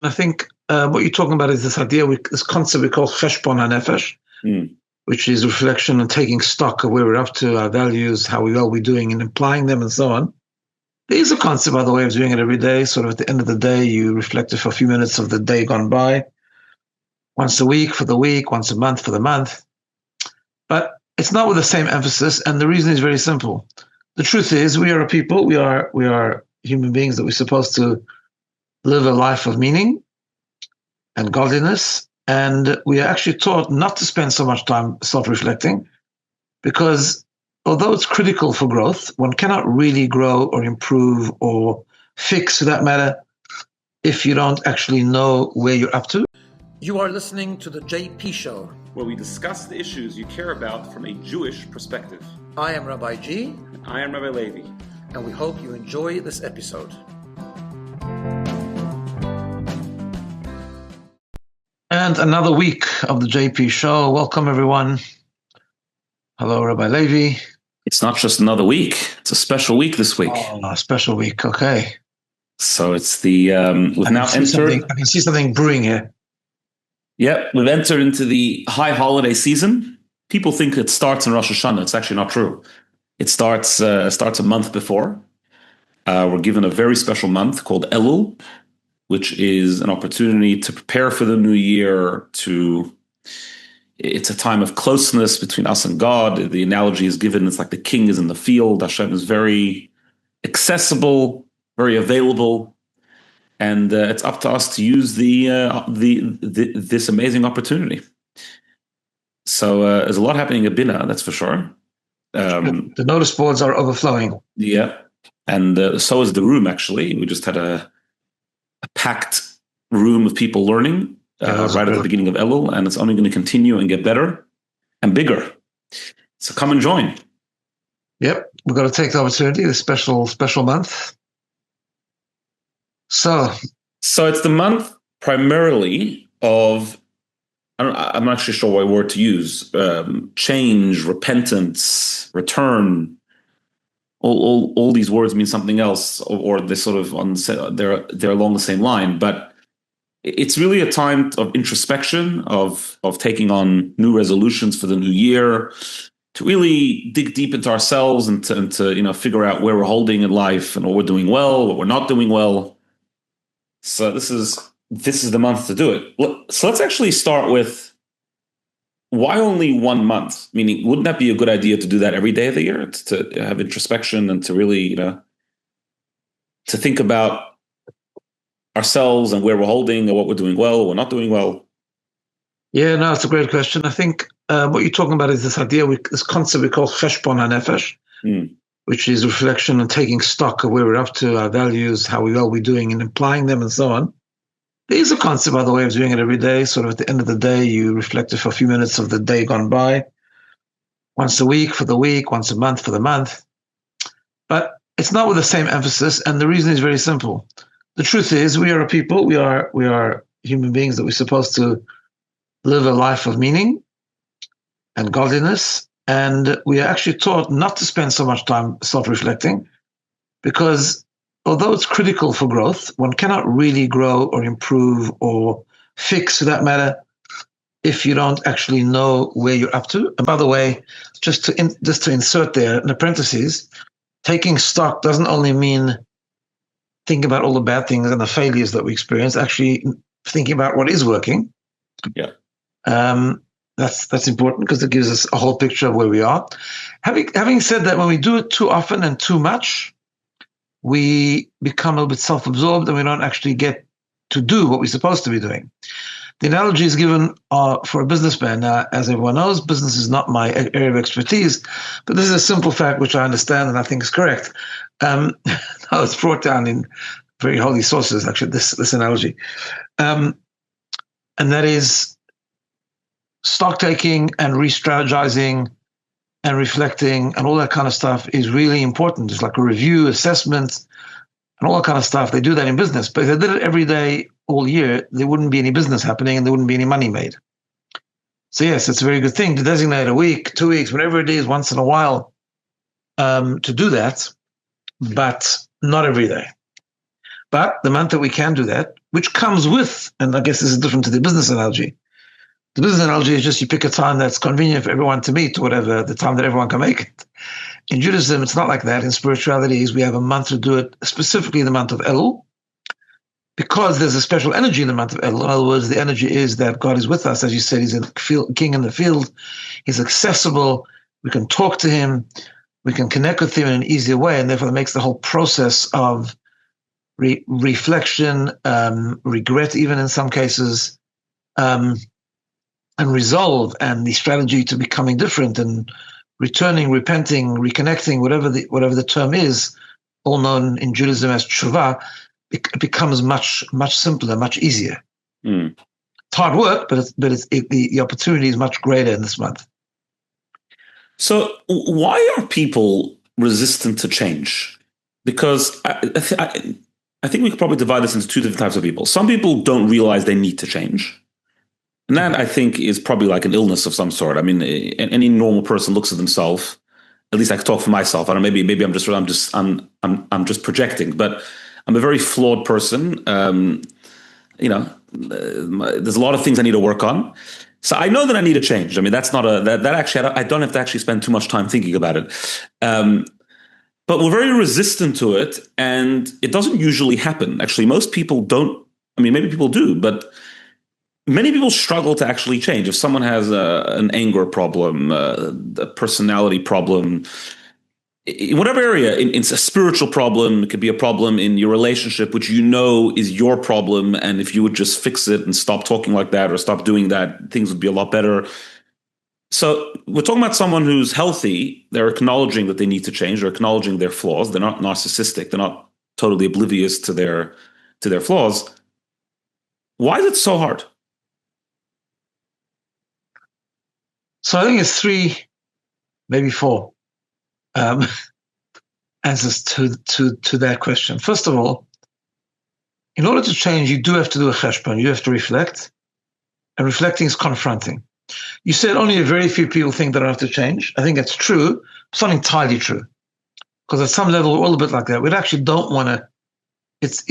I think what you're talking about is this idea, this concept we call cheshbon hanefesh, Mm. which is reflection and taking stock of where we're up to, our values, how well we're doing, and applying them, and so on. There is a concept, by the way, of doing it every day. Sort of at the end of the day, you reflect for a few minutes of the day gone by, once a week for the week, once a month for the month. But it's not with the same emphasis, and the reason is very simple. The truth is, we are a people, we are human beings, that we're supposed to live a life of meaning and godliness, and we are actually taught not to spend so much time self-reflecting, because although it's critical for growth, one cannot really grow or improve or fix, for that matter, if you don't actually know where you're up to. You are listening to the JP Show, where we discuss the issues you care about from a Jewish perspective. I am Rabbi G. And I am Rabbi Levi. And we hope you enjoy this episode. And another week of the JP Show. Welcome, everyone. Hello, Rabbi Levi. It's not just another week. It's a special week this week. Oh, a special week. Okay. So it's the, we've now entered. I can see something brewing here. Yep, we've entered into the high holiday season. People think it starts in Rosh Hashanah. It's actually not true. It starts a month before. We're given a very special month called Elul, which is an opportunity to prepare for the new year. It's a time of closeness between us and God. The analogy is given, it's like the king is in the field. Hashem is very accessible, very available. And it's up to us to use this amazing opportunity. So there's a lot happening at BINA, that's for sure. The notice boards are overflowing. Yeah, and so is the room, actually. We just had a packed room of people learning right at the beginning of Elul, and it's only going to continue and get better and bigger. So come and join. Yep, we've got to take the opportunity, the special month. So it's the month primarily of, I'm not actually sure what word to use, change, repentance, return. All these words mean something else, or they're sort of they're along the same line. But it's really a time of introspection, of taking on new resolutions for the new year, to really dig deep into ourselves and to figure out where we're holding in life and what we're doing well, what we're not doing well. So this is the month to do it. So let's actually start with, why only 1 month? Meaning, wouldn't that be a good idea to do that every day of the year, to have introspection and to really, to think about ourselves and where we're holding and what we're doing well, what we're not doing well? Yeah, no, it's a great question. I think what you're talking about is this idea, this concept we call cheshbon hanefesh, which is reflection and taking stock of where we're up to, our values, how well we're doing, and applying them, and so on. There is a concept, by the way, of doing it every day. Sort of at the end of the day, you reflect for a few minutes of the day gone by, once a week for the week, once a month for the month. But it's not with the same emphasis, and the reason is very simple. The truth is, we are a people, we are human beings, that we're supposed to live a life of meaning and godliness, and we are actually taught not to spend so much time self-reflecting, because although it's critical for growth, one cannot really grow or improve or fix, for that matter, if you don't actually know where you're up to. And by the way, just to insert there in the parentheses, taking stock doesn't only mean thinking about all the bad things and the failures that we experience, actually thinking about what is working. Yeah. That's important, because it gives us a whole picture of where we are. Having said that, when we do it too often and too much, we become a little bit self-absorbed and we don't actually get to do what we're supposed to be doing. The analogy is given for a businessman. Now, as everyone knows, business is not my area of expertise, but this is a simple fact which I understand and I think is correct. It's brought down in very holy sources, actually, this analogy. And that is, stock taking and re-strategizing and reflecting and all that kind of stuff is really important. It's like a review, assessment, and all that kind of stuff. They do that in business. But if they did it every day, all year, there wouldn't be any business happening and there wouldn't be any money made. So yes, it's a very good thing to designate a week, 2 weeks, whatever it is, once in a while, to do that, but not every day. But the month that we can do that, which comes with, and I guess this is different to the business analogy. The business analogy is just you pick a time that's convenient for everyone to meet, or whatever, the time that everyone can make it. In Judaism, it's not like that. In spirituality, we have a month to do it, specifically the month of Elul, because there's a special energy in the month of Elul. In other words, the energy is that God is with us. As you said, he's a king in the field. He's accessible. We can talk to him. We can connect with him in an easier way, and therefore it makes the whole process of reflection, regret, even in some cases, and resolve, and the strategy to becoming different and returning, repenting, reconnecting, whatever the term is, all known in Judaism as tshuva, it becomes much simpler, much easier. It's hard work, but the opportunity is much greater in this month. So why are people resistant to change? Because I think we could probably divide this into two different types of people. Some people don't realize they need to change. And that, I think, is probably like an illness of some sort. I mean, any normal person looks at themselves. At least I can talk for myself. I don't know, maybe I'm just projecting, but I'm a very flawed person. There's a lot of things I need to work on. So I know that I need to change. I mean, that's not that actually, I don't have to actually spend too much time thinking about it. But we're very resistant to it, and it doesn't usually happen. Actually, most people don't. I mean, maybe people do, but many people struggle to actually change. If someone has an anger problem, a personality problem, in whatever area, it's a spiritual problem, it could be a problem in your relationship, which you know is your problem, and if you would just fix it and stop talking like that or stop doing that, things would be a lot better. So we're talking about someone who's healthy. They're acknowledging that they need to change. They're acknowledging their flaws. They're not narcissistic. They're not totally oblivious to their flaws. Why is it so hard? So I think it's 3, maybe 4 answers to that question. First of all, in order to change, you do have to do a cheshbon. You have to reflect, and reflecting is confronting. You said only a very few people think they don't have to change. I think that's true. It's not entirely true, because at some level we're all a bit like that. We actually don't want to.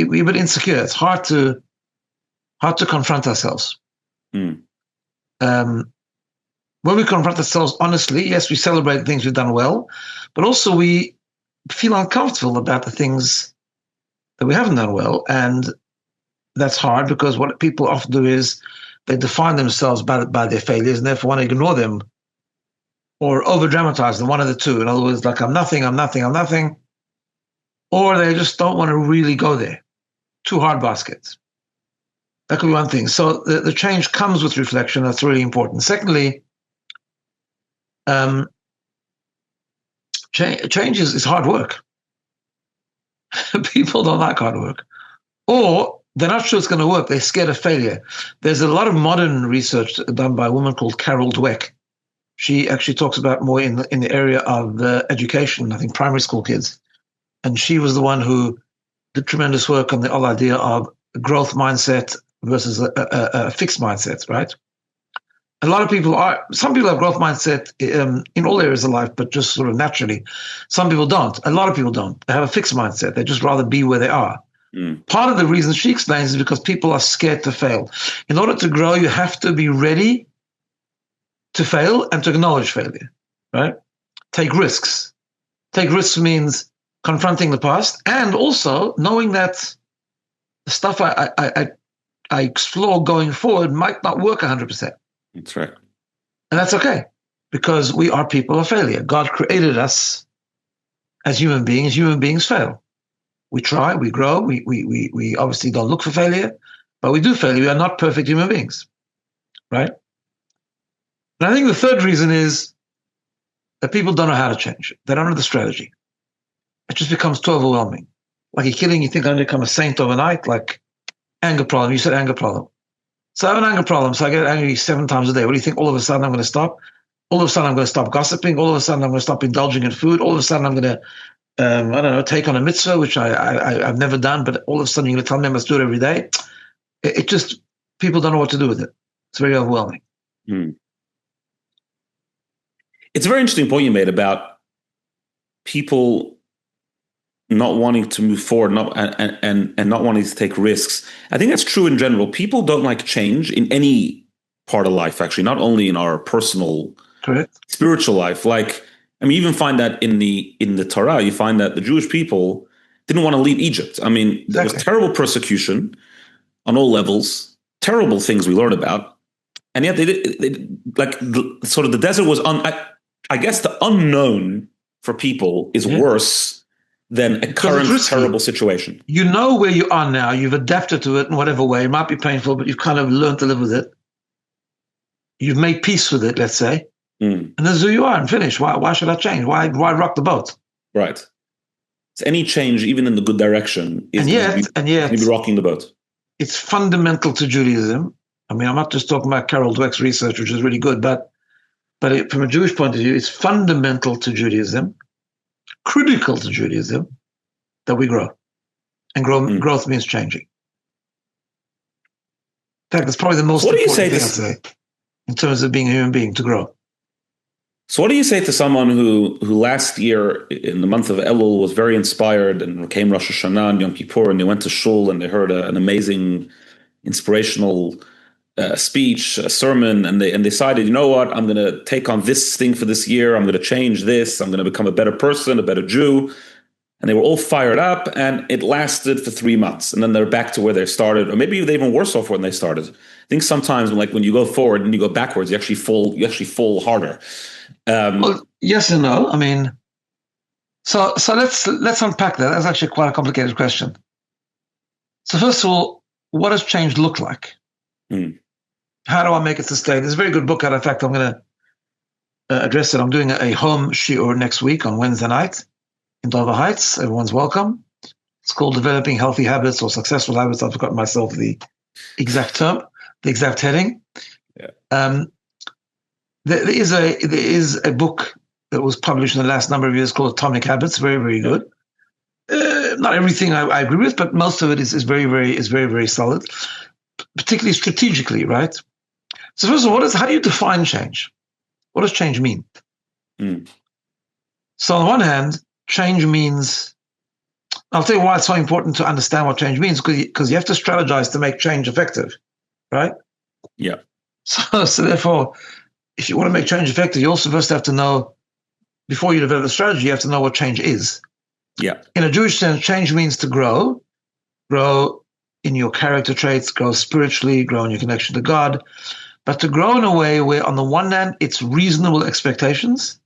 We're a bit insecure. It's hard to confront ourselves. When we confront ourselves honestly, yes, we celebrate things we've done well, but also we feel uncomfortable about the things that we haven't done well. And that's hard, because what people often do is they define themselves by their failures, and therefore want to ignore them or over-dramatize them, one of the two. In other words, like, I'm nothing. Or they just don't want to really go there. Too hard baskets. That could be one thing. So the change comes with reflection. That's really important. Secondly, change is hard work. People don't like hard work. Or they're not sure it's going to work. They're scared of failure. There's a lot of modern research done by a woman called Carol Dweck. She actually talks about more in the area of education, I think primary school kids. And she was the one who did tremendous work on the whole idea of growth mindset versus a fixed mindset, right? Some people have growth mindset in all areas of life, but just sort of naturally. Some people don't. A lot of people don't. They have a fixed mindset. They just rather be where they are. Part of the reason she explains is because people are scared to fail. In order to grow, you have to be ready to fail and to acknowledge failure, right? Take risks. Take risks means confronting the past, and also knowing that the stuff I explore going forward might not work 100%. That's right. And that's okay, because we are people of failure. God created us as human beings. Human beings fail. We try, we grow, we obviously don't look for failure, but we do fail. We are not perfect human beings, right? And I think the third reason is that people don't know how to change it. They don't know the strategy. It just becomes too overwhelming. Like you're kidding, you think I'm going to become a saint overnight? Like anger problem. You said anger problem. So I have an anger problem, so I get angry 7 times a day. What do you think? All of a sudden I'm going to stop? All of a sudden I'm going to stop gossiping? All of a sudden I'm going to stop indulging in food? All of a sudden I'm going to, take on a mitzvah, which I've never done, but all of a sudden you're going to tell me I must do it every day? It just, people don't know what to do with it. It's very overwhelming. It's a very interesting point you made about people not wanting to move forward, and not wanting to take risks. I think that's true in general. People don't like change in any part of life, actually, not only in our personal, spiritual life. Like, I mean, you even find that in the Torah, you find that the Jewish people didn't want to leave Egypt. I mean, there was terrible persecution on all levels, terrible things we learned about, and yet they sort of the desert was I guess the unknown for people is worse than a current terrible situation. You know where you are now. You've adapted to it in whatever way. It might be painful, but you've kind of learned to live with it. You've made peace with it, let's say. And this is who you are and finish. Why should I change? Why rock the boat? Right. So any change, even in the good direction, is going to be rocking the boat. It's fundamental to Judaism. I mean, I'm not just talking about Carol Dweck's research, which is really good, but from a Jewish point of view, it's fundamental to Judaism, critical to Judaism, that we grow. And growth means changing. In fact, that's probably the most important thing I'd say in terms of being a human being, to grow. So what do you say to someone who last year in the month of Elul was very inspired and came Rosh Hashanah and Yom Kippur, and they went to shul and they heard an amazing, inspirational speech, a sermon, and they decided, you know what, I'm going to take on this thing for this year. I'm going to change this. I'm going to become a better person, a better Jew. And they were all fired up, and it lasted for 3 months. And then they're back to where they started, or maybe they're even worse off when they started. I think sometimes when you go forward and you go backwards, you actually fall harder. Well, yes and no. I mean, so let's unpack that. That's actually quite a complicated question. So first of all, what does change look like? How do I make it sustain? There's a very good book out. In fact, I'm going to address it. I'm doing a home shiur next week on Wednesday night in Dover Heights. Everyone's welcome. It's called Developing Healthy Habits or Successful Habits. I've forgotten myself the exact term, the exact heading. Yeah. There is a book that was published in the last number of years called Atomic Habits. Very, very good. Not everything I agree with, but most of it is very, very solid, particularly strategically, right? So first of all, how do you define change? What does change mean? So on the one hand, change means, I'll tell you why it's so important to understand what change means, because you have to strategize to make change effective, right? Yeah. So therefore, if you want to make change effective, you also first have to know, before you develop a strategy, you have to know what change is. Yeah. In a Jewish sense, change means to grow in your character traits, grow spiritually, grow in your connection to God, but to grow in a way where, on the one hand, it's reasonable expectations.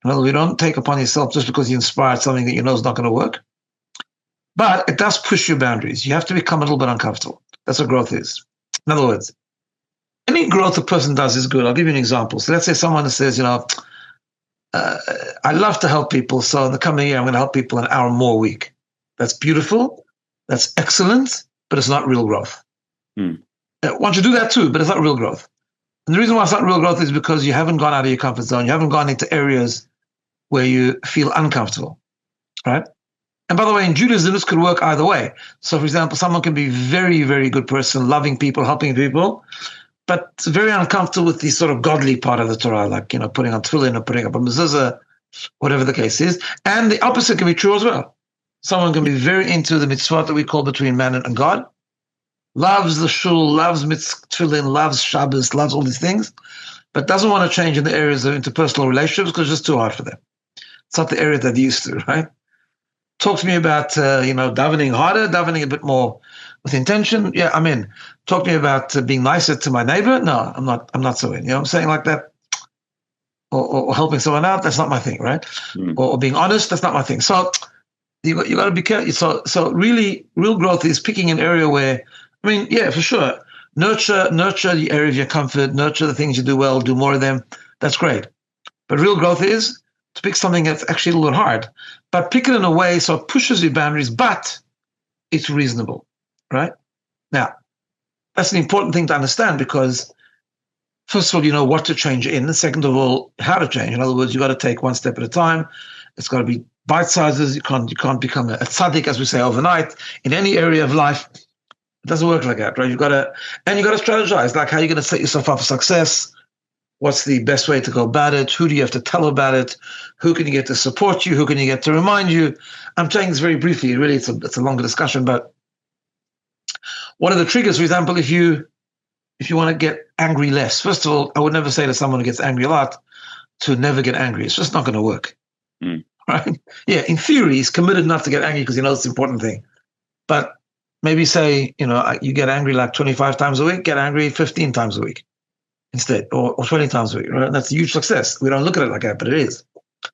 Well, you don't take upon yourself just because you inspired something that you know is not going to work. But it does push your boundaries. You have to become a little bit uncomfortable. That's what growth is. In other words, any growth a person does is good. I'll give you an example. So let's say someone says, I love to help people, so in the coming year, I'm going to help people an hour more a week. That's beautiful. That's excellent, but it's not real growth. Why don't you do that too, but it's not real growth. And the reason why it's not real growth is because you haven't gone out of your comfort zone. You haven't gone into areas where you feel uncomfortable, right? And by the way, in Judaism, this could work either way. So, for example, someone can be very, very good person, loving people, helping people, but very uncomfortable with the sort of godly part of the Torah, like, putting on tefillin or putting up a mezuzah, whatever the case is. And the opposite can be true as well. Someone can be very into the mitzvot that we call between man and God, loves the shul, loves tefillin, loves Shabbos, loves all these things, but doesn't want to change in the areas of interpersonal relationships because it's just too hard for them. It's not the area that they're used to, right? Talk to me about, davening harder, davening a bit more with intention. Yeah, I'm in. Talk to me about being nicer to my neighbor. No, I'm not so in. You know what I'm saying? Like that. Or helping someone out, that's not my thing, right? Or being honest, that's not my thing. So you got to be careful. So really, real growth is picking an area where, for sure, nurture the area of your comfort, nurture the things you do well, do more of them. That's great. But real growth is to pick something that's actually a little hard, but pick it in a way so it pushes your boundaries, but it's reasonable, right? Now, that's an important thing to understand because, first of all, you know what to change in. And second of all, how to change. In other words, you got to take one step at a time. It's got to be bite sizes. You can't become a tzaddik, as we say, overnight in any area of life. It doesn't work like that, right? You got to strategize, like how you're going to set yourself up for success. What's the best way to go about it? Who do you have to tell about it? Who can you get to support you? Who can you get to remind you? I'm saying this very briefly. Really, it's a longer discussion, but what are the triggers? For example, if you want to get angry less, first of all, I would never say to someone who gets angry a lot to never get angry. It's just not going to work. Right? Yeah, in theory, he's committed not to get angry because he knows it's an important thing. But maybe say, you get angry like 25 times a week, get angry 15 times a week instead, or 20 times a week. Right? That's a huge success. We don't look at it like that, but it is,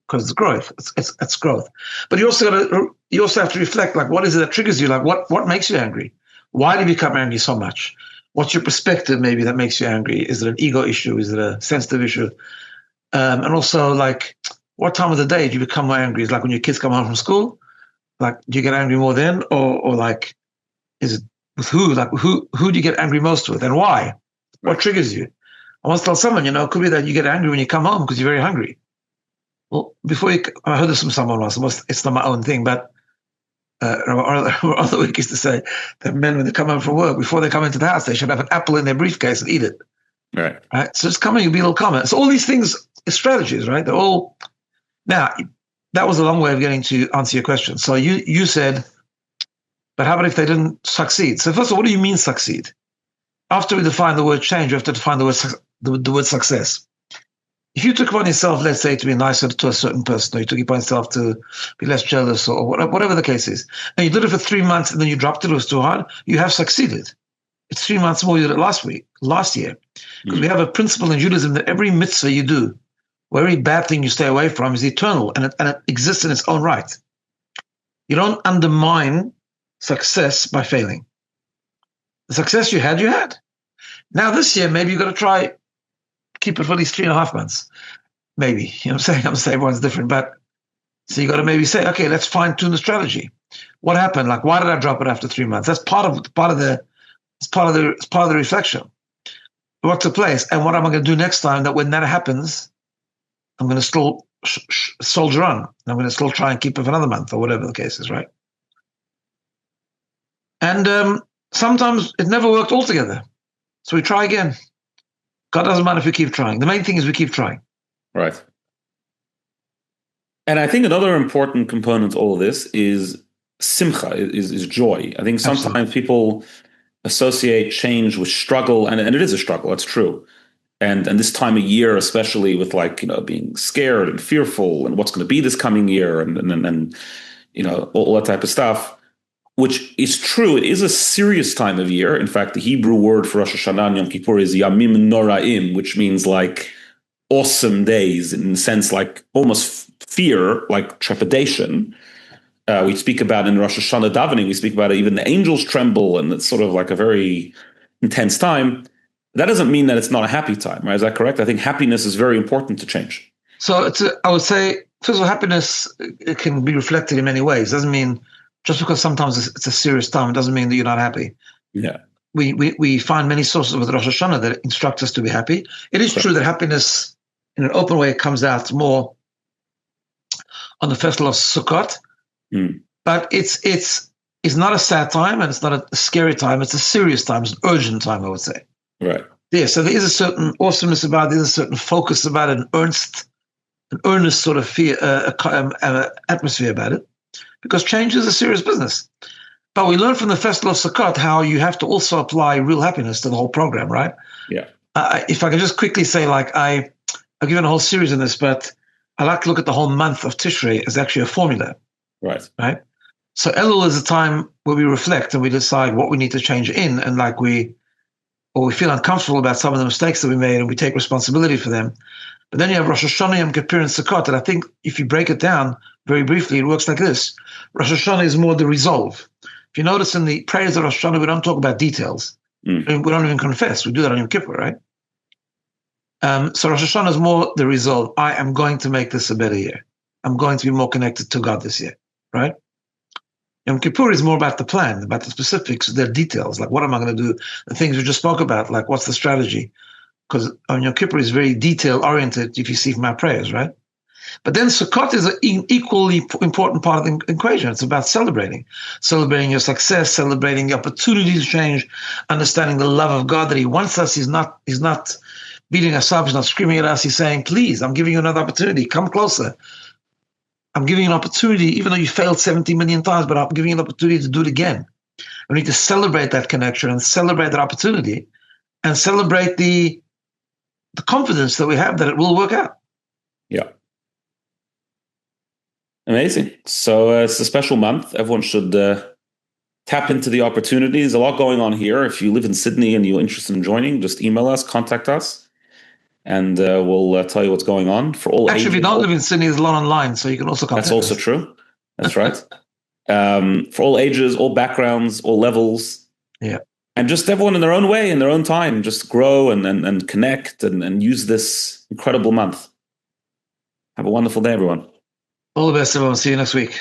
because it's growth. It's growth. But you also have to reflect, like, what is it that triggers you? Like, what makes you angry? Why do you become angry so much? What's your perspective maybe that makes you angry? Is it an ego issue? Is it a sensitive issue? And also, like, what time of the day do you become more angry? Is it like when your kids come home from school? Like, do you get angry more then? Or like, is it with who? Like, who do you get angry most with, and why? What triggers you? I once told someone, it could be that you get angry when you come home because you're very hungry. Well, I heard this from someone once. It's not my own thing, but other week used to say that men, when they come home from work, before they come into the house, they should have an apple in their briefcase and eat it. Right. So it's coming, you'll be a little calmer. So all these things are strategies, right? They're all. Now, that was a long way of getting to answer your question. So you said, but how about if they didn't succeed? So first of all, what do you mean succeed? After we define the word change, you have to define the word success. If you took upon yourself, let's say, to be nicer to a certain person, or you took upon yourself to be less jealous, or whatever the case is, and you did it for 3 months and then you dropped it was too hard, you have succeeded. It's 3 months more you did it last year. Because we have a principle in Judaism that every mitzvah you do, or every bad thing you stay away from, is eternal, and it exists in its own right. You don't undermine success by failing. The success you had. Now this year, maybe you've got to try keep it for at least 3.5 months. Maybe. You know what I'm saying? Everyone's different. But so you got to maybe say, okay, let's fine tune the strategy. What happened? Like, why did I drop it after 3 months? That's part of the reflection. What took place, and what am I going to do next time that when that happens, I'm going to still soldier on. I'm going to still try and keep it for another month or whatever the case is, right? And sometimes it never worked altogether. So we try again. God doesn't mind if we keep trying. The main thing is we keep trying. Right. And I think another important component to all of this is simcha, is joy. I think sometimes people associate change with struggle, and it is a struggle, that's true. And this time of year, especially with being scared and fearful and what's going to be this coming year and all that type of stuff, which is true. It is a serious time of year. In fact, the Hebrew word for Rosh Hashanah and Yom Kippur is Yamim Noraim, which means like awesome days, in the sense like almost fear, like trepidation. We speak about in Rosh Hashanah davening, we speak about it, even the angels tremble, and it's sort of like a very intense time. That doesn't mean that it's not a happy time, right? Is that correct? I think happiness is very important to change. So I would say, first of all, happiness, it can be reflected in many ways. It doesn't mean just because sometimes it's a serious time, it doesn't mean that you're not happy. Yeah. We find many sources with Rosh Hashanah that instruct us to be happy. It is true that happiness, in an open way, comes out more on the festival of Sukkot, but it's not a sad time, and it's not a scary time. It's a serious time. It's an urgent time, I would say. Right. Yeah. So there is a certain awesomeness about it. There's a certain focus about it, an earnest sort of atmosphere about it. Because change is a serious business. But we learn from the Festival of Sukkot how you have to also apply real happiness to the whole program, right? Yeah. If I can just quickly say, I've given a whole series on this, but I like to look at the whole month of Tishrei as actually a formula. Right. Right? So Elul is a time where we reflect and we decide what we need to change in, and we feel uncomfortable about some of the mistakes that we made, and we take responsibility for them. But then you have Rosh Hashanah, Yom Kippur, and Sukkot, and I think if you break it down very briefly, it works like this. Rosh Hashanah is more the resolve. If you notice in the prayers of Rosh Hashanah, we don't talk about details. We don't even confess. We do that on Yom Kippur, right? So Rosh Hashanah is more the resolve. I am going to make this a better year. I'm going to be more connected to God this year, right? Yom Kippur is more about the plan, about the specifics, the details, like what am I going to do? The things we just spoke about, like what's the strategy? Because Yom Kippur is very detail-oriented, if you see from our prayers, right? But then Sukkot is an equally important part of the equation. It's about celebrating your success, celebrating the opportunity to change, understanding the love of God that He wants us. He's not beating us up. He's not screaming at us. He's saying, please, I'm giving you another opportunity. Come closer. I'm giving you an opportunity, even though you failed 70 million times, but I'm giving you an opportunity to do it again. We need to celebrate that connection and celebrate that opportunity and celebrate the confidence that we have that it will work out. Yeah. Amazing. So it's a special month. Everyone should tap into the opportunities. There's a lot going on here. If you live in Sydney and you're interested in joining, just email us, contact us, and we'll tell you what's going on. For all Actually, ages, if you don't live in Sydney, there's a lot online, so you can also contact us. That's also true. That's right. For all ages, all backgrounds, all levels. Yeah. And just everyone in their own way, in their own time, just grow and connect and use this incredible month. Have a wonderful day, everyone. All the best, everyone. See you next week.